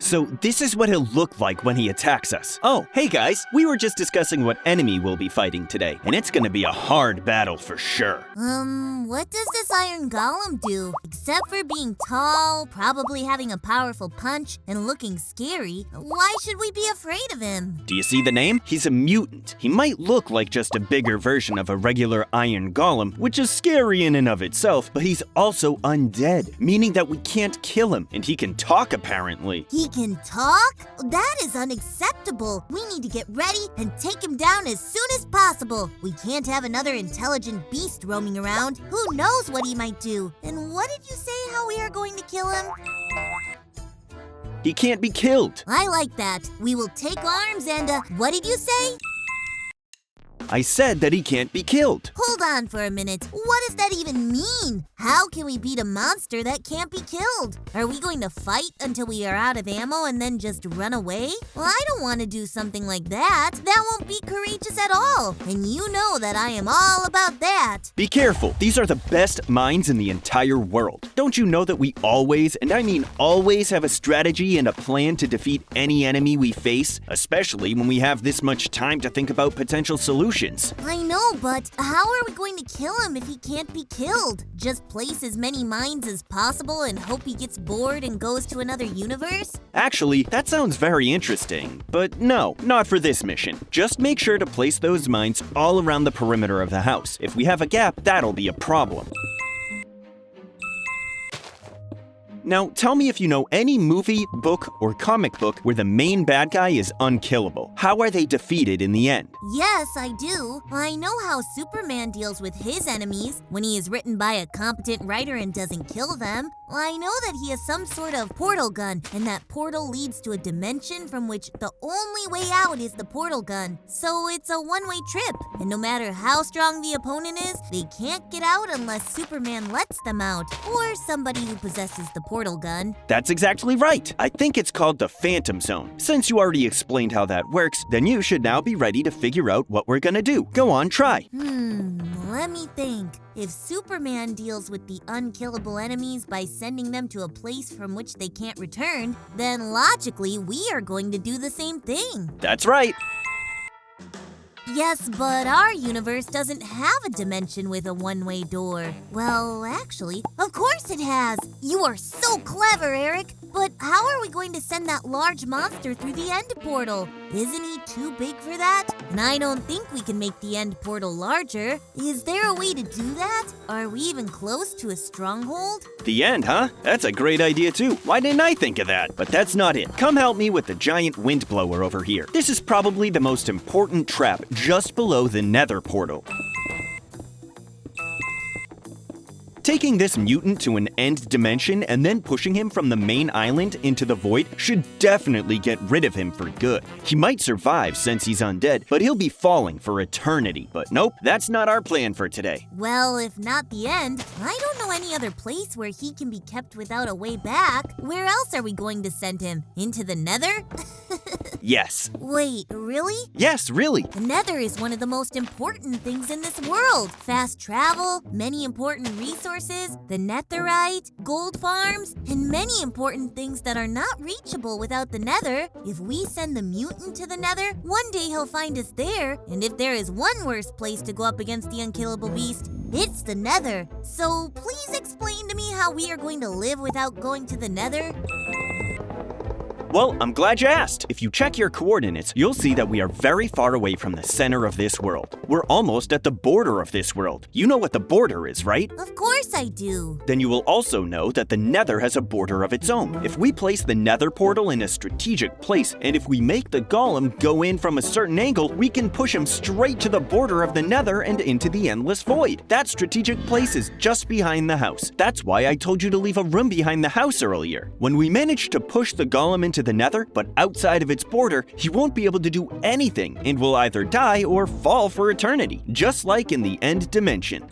So this is what he'll look like when he attacks us. Oh, hey guys, we were just discussing what enemy we'll be fighting today, and it's gonna be a hard battle for sure. What does this iron golem do? Except for being tall, probably having a powerful punch, and looking scary, why should we be afraid of him? Do you see the name? He's a mutant. He might look like just a bigger version of a regular iron golem, which is scary in and of itself, but he's also undead, meaning that we can't kill him, and he can talk apparently. He can talk? That is unacceptable. We need to get ready and take him down as soon as possible. We can't have another intelligent beast roaming around. Who knows what he might do? And what did you say how we are going to kill him? He can't be killed. I like that. We will take arms and, what did you say? I said that he can't be killed. Hold on for a minute. What does that even mean? How can we beat a monster that can't be killed? Are we going to fight until we are out of ammo and then just run away? Well, I don't want to do something like that. That won't be courageous at all. And you know that I am all about that. Be careful. These are the best minds in the entire world. Don't you know that we always, and I mean always, have a strategy and a plan to defeat any enemy we face, especially when we have this much time to think about potential solutions? I know, but how are we going to kill him if he can't be killed? Just place as many mines as possible and hope he gets bored and goes to another universe? Actually, that sounds very interesting, but no, not for this mission. Just make sure to place those mines all around the perimeter of the house. If we have a gap, that'll be a problem. Now, tell me if you know any movie, book, or comic book where the main bad guy is unkillable. How are they defeated in the end? Yes, I do. I know how Superman deals with his enemies when he is written by a competent writer and doesn't kill them. I know that he has some sort of portal gun, and that portal leads to a dimension from which the only way out is the portal gun. So it's a one-way trip, and no matter how strong the opponent is, they can't get out unless Superman lets them out, or somebody who possesses the portal gun. That's exactly right. I think it's called the Phantom Zone. Since you already explained how that works, then you should now be ready to figure out what we're gonna do. Go on, try. Let me think. If Superman deals with the unkillable enemies by sending them to a place from which they can't return, then logically we are going to do the same thing. That's right. Yes, but our universe doesn't have a dimension with a one-way door. Well, actually, of course it has! You are so clever, Eric! But how are we going to send that large monster through the end portal? Isn't he too big for that? And I don't think we can make the end portal larger. Is there a way to do that? Are we even close to a stronghold? The end, huh? That's a great idea too. Why didn't I think of that? But that's not it. Come help me with the giant wind blower over here. This is probably the most important trap just below the nether portal. Taking this mutant to an end dimension and then pushing him from the main island into the void should definitely get rid of him for good. He might survive since he's undead, but he'll be falling for eternity. But nope, that's not our plan for today. Well, if not the end, I don't know any other place where he can be kept without a way back. Where else are we going to send him? Into the nether? Yes. Wait, really? Yes, really. The nether is one of the most important things in this world. Fast travel, many important resources, the netherite, gold farms, and many important things that are not reachable without the nether. If we send the mutant to the nether, one day he'll find us there, and if there is one worse place to go up against the unkillable beast, it's the nether. So please explain to me how we are going to live without going to the nether. Well, I'm glad you asked. If you check your coordinates, you'll see that we are very far away from the center of this world. We're almost at the border of this world. You know what the border is, right? Of course I do. Then you will also know that the nether has a border of its own. If we place the nether portal in a strategic place, and if we make the golem go in from a certain angle, we can push him straight to the border of the nether and into the endless void. That strategic place is just behind the house. That's why I told you to leave a room behind the house earlier. When we manage to push the golem into the nether, but outside of its border, he won't be able to do anything and will either die or fall for eternity, just like in the end dimension.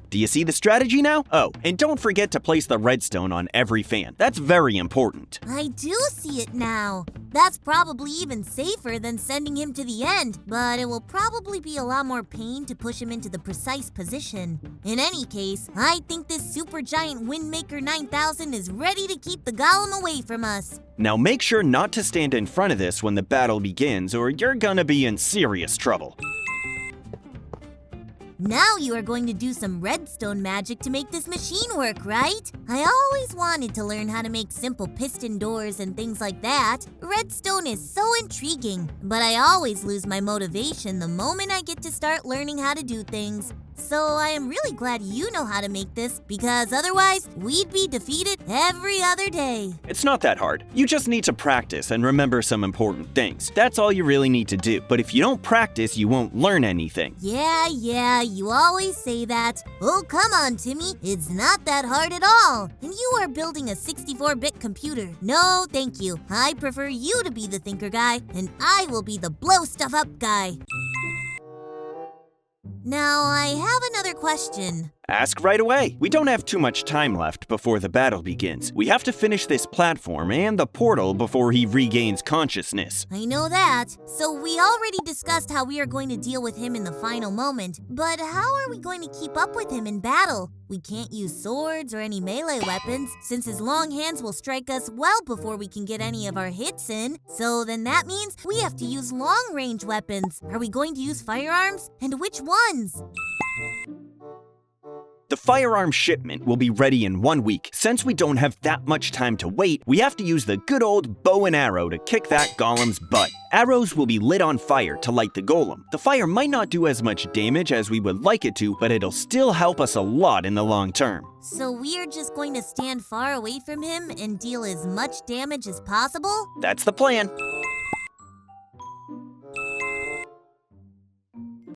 Do you see the strategy now? Oh, and don't forget to place the redstone on every fan. That's very important. I do see it now. That's probably even safer than sending him to the end, but it will probably be a lot more pain to push him into the precise position. In any case, I think this super giant Windmaker 9000 is ready to keep the golem away from us. Now make sure not to stand in front of this when the battle begins, or you're gonna be in serious trouble. Now you are going to do some redstone magic to make this machine work, right? I always wanted to learn how to make simple piston doors and things like that. Redstone is so intriguing, but I always lose my motivation the moment I get to start learning how to do things. So I am really glad you know how to make this, because otherwise we'd be defeated every other day. It's not that hard. You just need to practice and remember some important things. That's all you really need to do. But if you don't practice, you won't learn anything. Yeah, you always say that. Oh, come on, Timmy. It's not that hard at all. And you are building a 64-bit computer. No, thank you. I prefer you to be the thinker guy, and I will be the blow stuff up guy. Now, I have another question. Ask right away. We don't have too much time left before the battle begins. We have to finish this platform and the portal before he regains consciousness. I know that. So we already discussed how we are going to deal with him in the final moment. But how are we going to keep up with him in battle? We can't use swords or any melee weapons, since his long hands will strike us well before we can get any of our hits in. So then that means we have to use long-range weapons. Are we going to use firearms? And which ones? The firearm shipment will be ready in 1 week. Since we don't have that much time to wait, we have to use the good old bow and arrow to kick that golem's butt. Arrows will be lit on fire to light the golem. The fire might not do as much damage as we would like it to, but it'll still help us a lot in the long term. So we're just going to stand far away from him and deal as much damage as possible? That's the plan.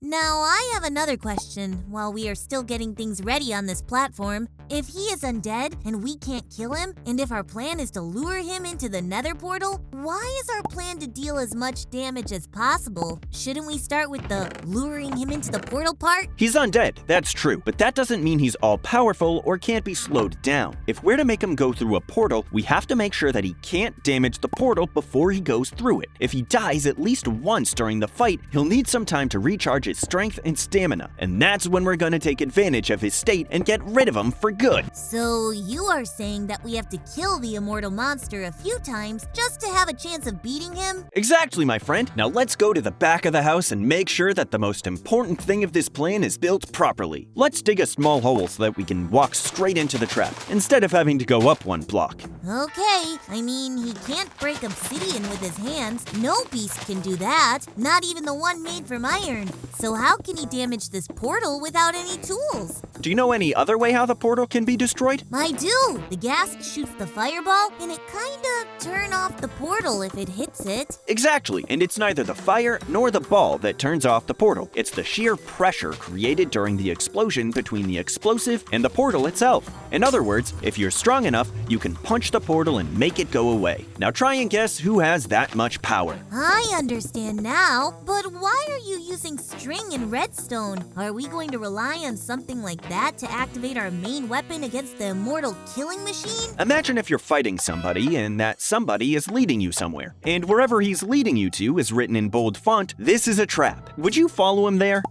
Now, I have another question while we are still getting things ready on this platform. If he is undead and we can't kill him, and if our plan is to lure him into the nether portal, why is our plan to deal as much damage as possible? Shouldn't we start with the luring him into the portal part? He's undead, that's true, but that doesn't mean he's all-powerful or can't be slowed down. If we're to make him go through a portal, we have to make sure that he can't damage the portal before he goes through it. If he dies at least once during the fight, he'll need some time to recharge his strength and stamina, and that's when we're gonna take advantage of his state and get rid of him for good. So you are saying that we have to kill the immortal monster a few times just to have a chance of beating him? Exactly, my friend. Now let's go to the back of the house and make sure that the most important thing of this plan is built properly. Let's dig a small hole so that we can walk straight into the trap, instead of having to go up 1 block. Okay, I mean, he can't break obsidian with his hands. No beast can do that, not even the one made from iron. So how can he damage this portal without any tools? Do you know any other way how the portal can be destroyed? I do! The gas shoots the fireball, and it kinda turn off the portal if it hits it. Exactly, and it's neither the fire nor the ball that turns off the portal. It's the sheer pressure created during the explosion between the explosive and the portal itself. In other words, if you're strong enough, you can punch the portal and make it go away. Now try and guess who has that much power. I understand now, but why are you using string and redstone? Are we going to rely on something like that to activate our main weapon against the immortal killing machine? Imagine if you're fighting somebody and that somebody is leading you somewhere, and wherever he's leading you to is written in bold font, "This is a trap." Would you follow him there?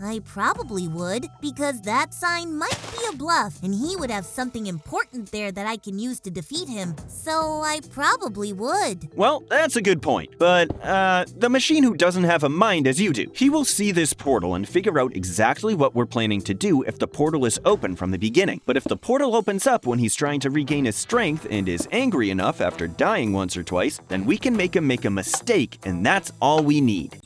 I probably would, because that sign might be a bluff, and he would have something important there that I can use to defeat him, so I probably would. Well, that's a good point, but, the machine who doesn't have a mind as you do, he will see this portal and figure out exactly what we're planning to do if the portal is open from the beginning. But if the portal opens up when he's trying to regain his strength and is angry enough after dying once or twice, then we can make him make a mistake, and that's all we need.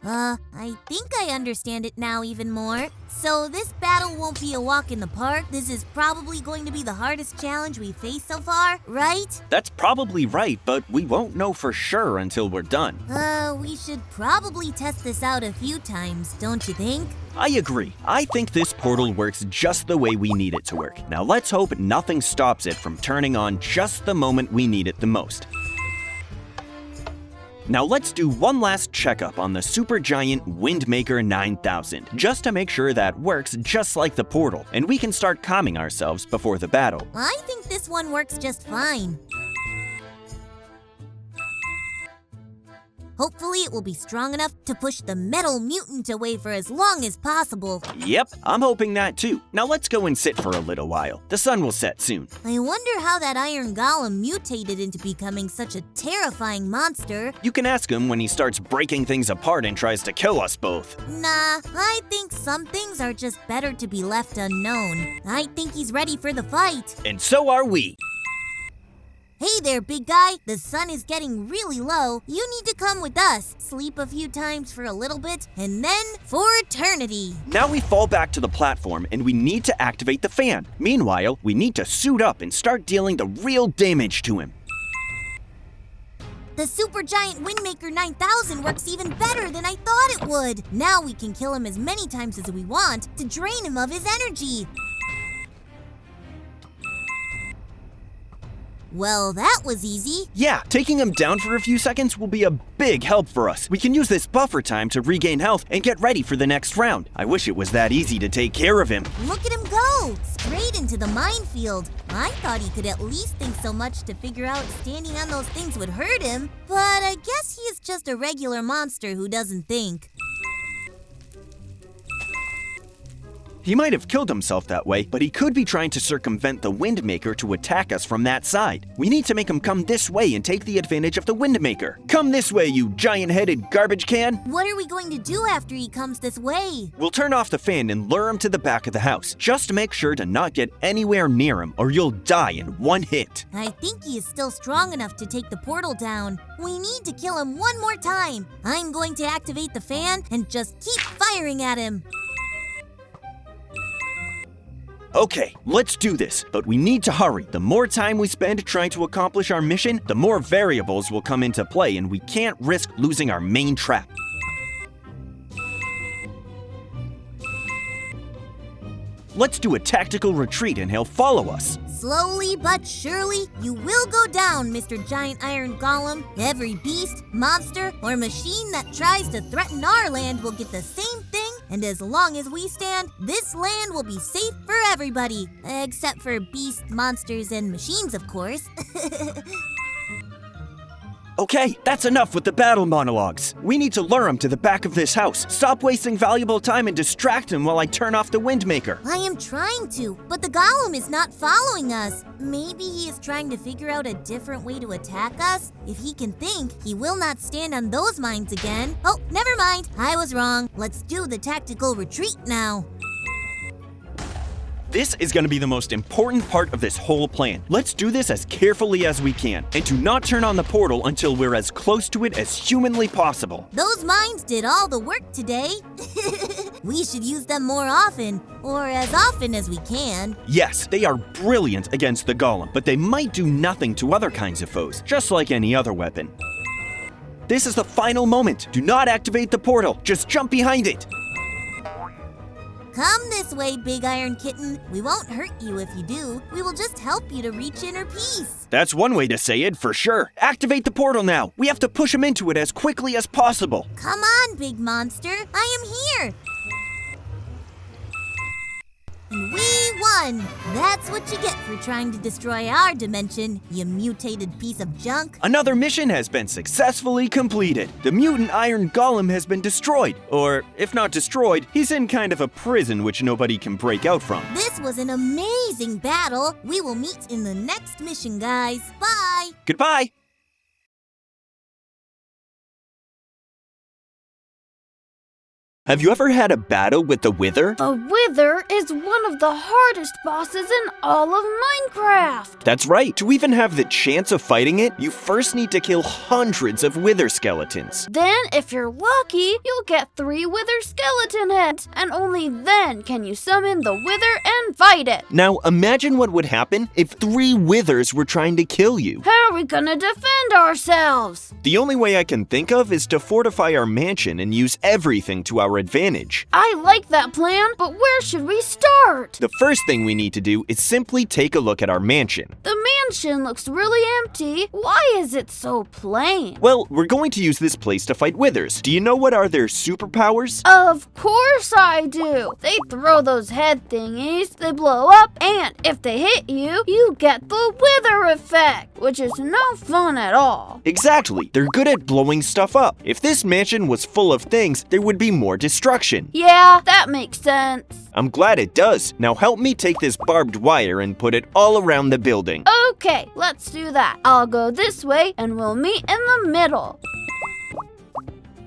I think I understand it now even more. So this battle won't be a walk in the park. This is probably going to be the hardest challenge we've faced so far, right? That's probably right, but we won't know for sure until we're done. We should probably test this out a few times, don't you think? I agree. I think this portal works just the way we need it to work. Now let's hope nothing stops it from turning on just the moment we need it the most. Now let's do one last checkup on the supergiant Windmaker 9000, just to make sure that works just like the portal, and we can start calming ourselves before the battle. I think this one works just fine. Hopefully it will be strong enough to push the metal mutant away for as long as possible. Yep, I'm hoping that too. Now let's go and sit for a little while. The sun will set soon. I wonder how that iron golem mutated into becoming such a terrifying monster. You can ask him when he starts breaking things apart and tries to kill us both. Nah, I think some things are just better to be left unknown. I think he's ready for the fight. And so are we. Hey there, big guy. The sun is getting really low. You need to come with us. Sleep a few times for a little bit, and then for eternity. Now we fall back to the platform and we need to activate the fan. Meanwhile, we need to suit up and start dealing the real damage to him. The supergiant Windmaker 9000 works even better than I thought it would. Now we can kill him as many times as we want to drain him of his energy. Well, that was easy. Yeah, taking him down for a few seconds will be a big help for us. We can use this buffer time to regain health and get ready for the next round. I wish it was that easy to take care of him. Look at him go! Straight into the minefield. I thought he could at least think so much to figure out standing on those things would hurt him. But I guess he is just a regular monster who doesn't think. He might have killed himself that way, but he could be trying to circumvent the Windmaker to attack us from that side. We need to make him come this way and take the advantage of the Windmaker. Come this way, you giant-headed garbage can! What are we going to do after he comes this way? We'll turn off the fan and lure him to the back of the house. Just make sure to not get anywhere near him or you'll die in one hit. I think he is still strong enough to take the portal down. We need to kill him one more time. I'm going to activate the fan and just keep firing at him. Okay, let's do this, but we need to hurry. The more time we spend trying to accomplish our mission, the more variables will come into play and we can't risk losing our main trap. Let's do a tactical retreat and he'll follow us. Slowly but surely, you will go down, Mr. Giant Iron Golem. Every beast, monster, or machine that tries to threaten our land will get the same thing, and as long as we stand, this land will be safe for everybody. Except for beasts, monsters, and machines, of course. Okay, that's enough with the battle monologues. We need to lure him to the back of this house. Stop wasting valuable time and distract him while I turn off the Windmaker. I am trying to, but the golem is not following us. Maybe he is trying to figure out a different way to attack us? If he can think, he will not stand on those mines again. Oh, never mind. I was wrong. Let's do the tactical retreat now. This is going to be the most important part of this whole plan. Let's do this as carefully as we can, and do not turn on the portal until we're as close to it as humanly possible. Those mines did all the work today. We should use them more often, or as often as we can. Yes, they are brilliant against the golem, but they might do nothing to other kinds of foes, just like any other weapon. This is the final moment. Do not activate the portal. Just jump behind it. Come this way, Big Iron Kitten. We won't hurt you if you do. We will just help you to reach inner peace. That's one way to say it, for sure. Activate the portal now. We have to push him into it as quickly as possible. Come on, big monster. I am here. And we won. That's what you get for trying to destroy our dimension, you mutated piece of junk. Another mission has been successfully completed. The mutant iron golem has been destroyed. Or, if not destroyed, he's in kind of a prison which nobody can break out from. This was an amazing battle. We will meet in the next mission, guys. Bye. Goodbye. Have you ever had a battle with the Wither? The Wither is one of the hardest bosses in all of Minecraft. That's right. To even have the chance of fighting it, you first need to kill hundreds of Wither skeletons. Then, if you're lucky, you'll get 3 Wither skeleton heads, and only then can you summon the Wither and fight it. Now, imagine what would happen if 3 Withers were trying to kill you. How are we gonna defend ourselves? The only way I can think of is to fortify our mansion and use everything to our advantage. I like that plan, but where should we start? The first thing we need to do is simply take a look at our mansion. The mansion looks really empty. Why is it so plain? Well, we're going to use this place to fight withers. Do you know what are their superpowers? Of course I do. They throw those head thingies, they blow up, and if they hit you, you get the wither effect, which is no fun at all. Exactly. They're good at blowing stuff up. If this mansion was full of things, there would be more destruction. Yeah, that makes sense. I'm glad it does. Now help me take this barbed wire and put it all around the building. Okay, let's do that. I'll go this way and we'll meet in the middle.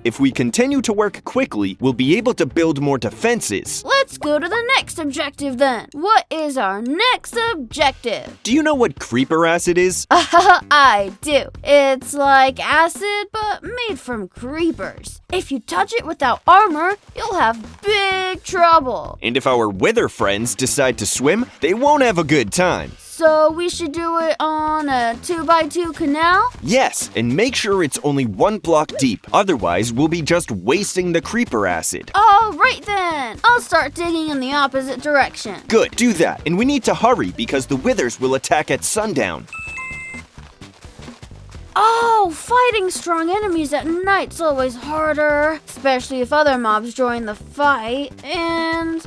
If we continue to work quickly, we'll be able to build more defenses. Let's go to the next objective then. What is our next objective? Do you know what creeper acid is? I do. It's like acid, but made from creepers. If you touch it without armor, you'll have big trouble. And if our wither friends decide to swim, they won't have a good time. So we should do it on a 2x2 canal? Yes, and make sure it's only 1 block deep. Otherwise, we'll be just wasting the creeper acid. All right then. I'll start digging in the opposite direction. Good, do that. And we need to hurry because the withers will attack at sundown. Oh, fighting strong enemies at night's always harder, especially if other mobs join the fight. And,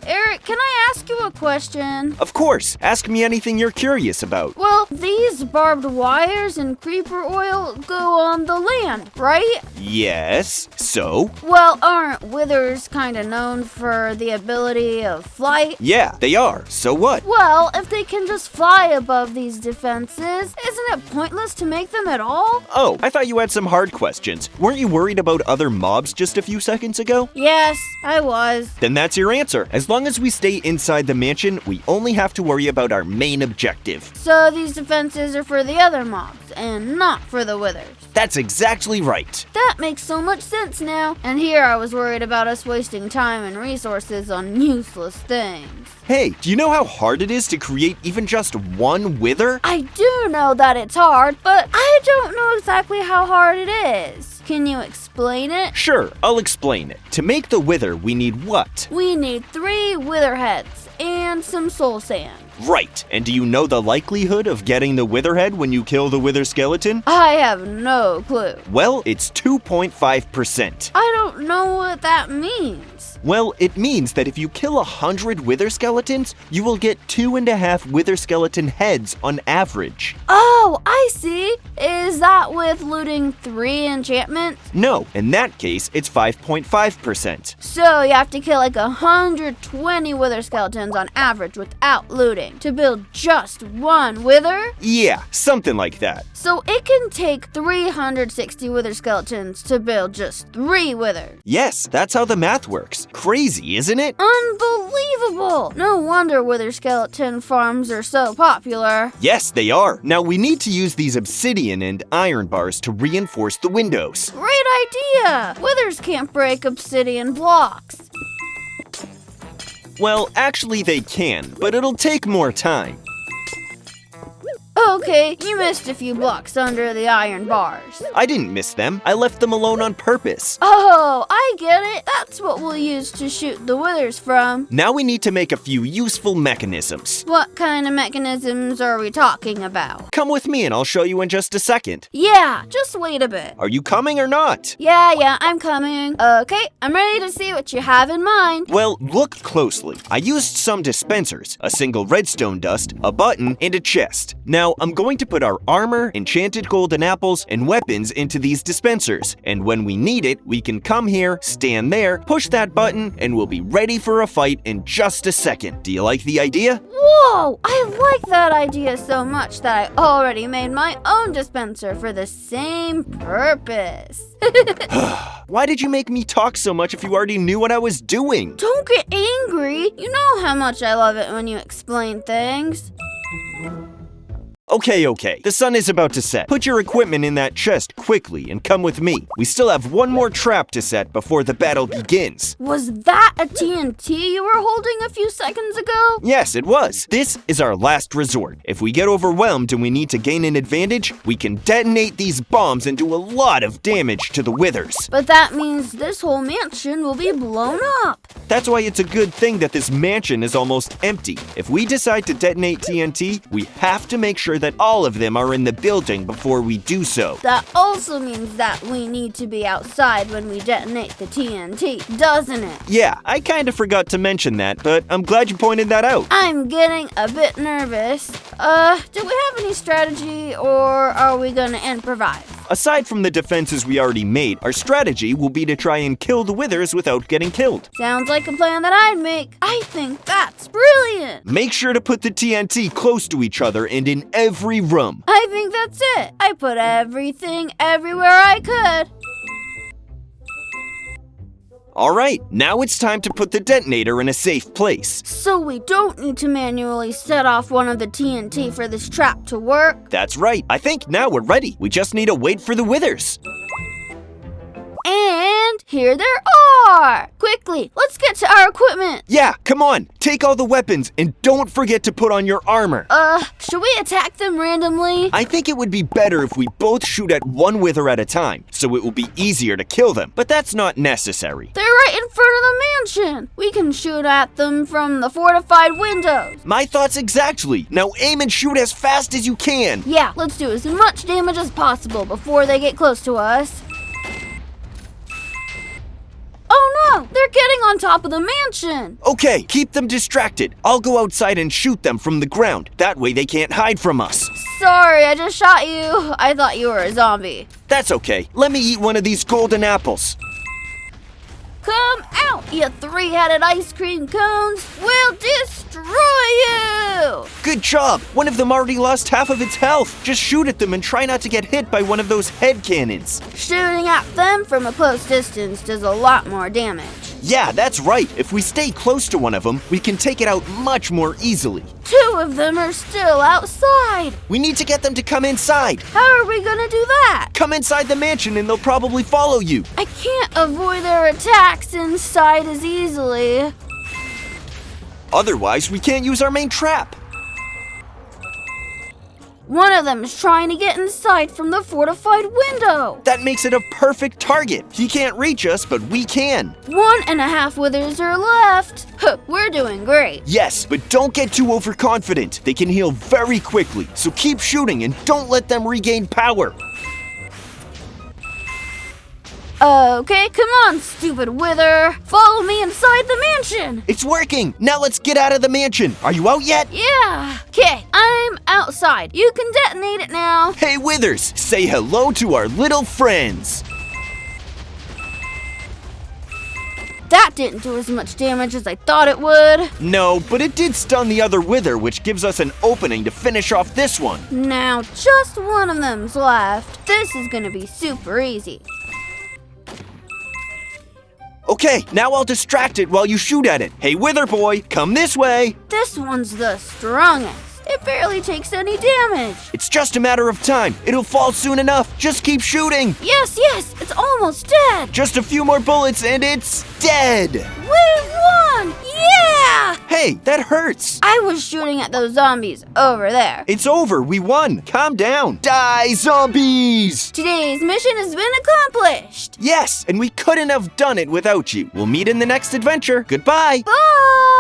Eric, can I ask you a question? Of course, ask me anything you're curious about. Well, these barbed wires and creeper oil go on the land, right? Yes, so? Well, aren't withers kind of known for the ability of flight? Yeah, they are. So what? Well, if they can just fly above these defenses, isn't it pointless to make them at all? Oh, I thought you had some hard questions. Weren't you worried about other mobs just a few seconds ago? Yes, I was. Then that's your answer. As long as we stay inside the mansion, we only have to worry about our main objective. So these defenses are for the other mobs and not for the withers. That's exactly right. That makes so much sense now. And here I was worried about us wasting time and resources on useless things. Hey, do you know how hard it is to create even just one wither? I do know that it's hard, but I don't know exactly how hard it is. Can you explain it? Sure, I'll explain it. To make the wither, we need what? We need 3 wither heads and some soul sand. Right. And do you know the likelihood of getting the wither head when you kill the wither skeleton? I have no clue. Well, it's 2.5%. I don't know what that means. Well, it means that if you kill 100 wither skeletons, you will get 2.5 wither skeleton heads on average. Oh, I see. Is that with looting 3 enchantments? No, in that case, it's 5.5%. So you have to kill like 120 wither skeletons on average without looting to build just 1 wither? Yeah, something like that. So it can take 360 wither skeletons to build just 3 withers. Yes, that's how the math works. Crazy, isn't it? Unbelievable! No wonder wither skeleton farms are so popular. Yes, they are. Now we need to use these obsidian and iron bars to reinforce the windows. Great idea! Withers can't break obsidian blocks. Well, actually they can, but it'll take more time. Okay, you missed a few blocks under the iron bars. I didn't miss them. I left them alone on purpose. Oh, I get it. That's what we'll use to shoot the withers from. Now we need to make a few useful mechanisms. What kind of mechanisms are we talking about? Come with me and I'll show you in just a second. Yeah, just wait a bit. Are you coming or not? Yeah, I'm coming. Okay, I'm ready to see what you have in mind. Well, look closely. I used some dispensers, a single redstone dust, a button, and a chest. Now, I'm going to put our armor, enchanted golden apples, and weapons into these dispensers. And when we need it, we can come here, stand there, push that button, and we'll be ready for a fight in just a second. Do you like the idea? Whoa, I like that idea so much that I already made my own dispenser for the same purpose. Why did you make me talk so much if you already knew what I was doing? Don't get angry. You know how much I love it when you explain things. Okay. The sun is about to set. Put your equipment in that chest quickly and come with me. We still have one more trap to set before the battle begins. Was that a TNT you were holding a few seconds ago? Yes, it was. This is our last resort. If we get overwhelmed and we need to gain an advantage, we can detonate these bombs and do a lot of damage to the withers. But that means this whole mansion will be blown up. That's why it's a good thing that this mansion is almost empty. If we decide to detonate TNT, we have to make sure that all of them are in the building before we do so. That also means that we need to be outside when we detonate the TNT, doesn't it? Yeah, I kinda forgot to mention that, but I'm glad you pointed that out. I'm getting a bit nervous. Do we have any strategy or are we gonna improvise? Aside from the defenses we already made, our strategy will be to try and kill the withers without getting killed. Sounds like a plan that I'd make. I think that's brilliant. Make sure to put the TNT close to each other and in every room. I think that's it. I put everything everywhere I could. Alright, now it's time to put the detonator in a safe place. So we don't need to manually set off one of the TNT for this trap to work? That's right. I think now we're ready. We just need to wait for the withers. And here there are! Quickly, let's get to our equipment. Yeah, come on. Take all the weapons and don't forget to put on your armor. Should we attack them randomly? I think it would be better if we both shoot at one wither at a time, so it will be easier to kill them. But that's not necessary. They're right in front of the mansion. We can shoot at them from the fortified windows. My thoughts exactly. Now aim and shoot as fast as you can. Yeah, let's do as much damage as possible before they get close to us. Oh no, they're getting on top of the mansion. Okay, keep them distracted. I'll go outside and shoot them from the ground. That way they can't hide from us. Sorry, I just shot you. I thought you were a zombie. That's okay. Let me eat one of these golden apples. Come out, you three-headed ice cream cones. We'll destroy you. Good job. One of them already lost half of its health. Just shoot at them and try not to get hit by one of those head cannons. Shooting at them from a close distance does a lot more damage. Yeah, that's right. If we stay close to one of them, we can take it out much more easily. 2 of them are still outside. We need to get them to come inside. How are we gonna do that? Come inside the mansion and they'll probably follow you. I can't avoid their attacks inside as easily. Otherwise, we can't use our main trap. One of them is trying to get inside from the fortified window. That makes it a perfect target. He can't reach us, but we can. 1.5 withers are left. We're doing great. Yes, but don't get too overconfident. They can heal very quickly, so keep shooting and don't let them regain power. Okay, come on, stupid wither. Follow me inside the mansion. It's working. Now let's get out of the mansion. Are you out yet? Yeah. Okay, I'm outside. You can detonate it now. Hey, withers, say hello to our little friends. That didn't do as much damage as I thought it would. No, but it did stun the other wither, which gives us an opening to finish off this one. Now just one of them's left. This is gonna be super easy. Okay, now I'll distract it while you shoot at it. Hey, wither boy, come this way. This one's the strongest. It barely takes any damage. It's just a matter of time. It'll fall soon enough. Just keep shooting. Yes, it's almost dead. Just a few more bullets and it's dead. We won! Yeah! Hey, that hurts. I was shooting at those zombies over there. It's over. We won. Calm down. Die, zombies! Today's mission has been accomplished. Yes, and we couldn't have done it without you. We'll meet in the next adventure. Goodbye. Bye!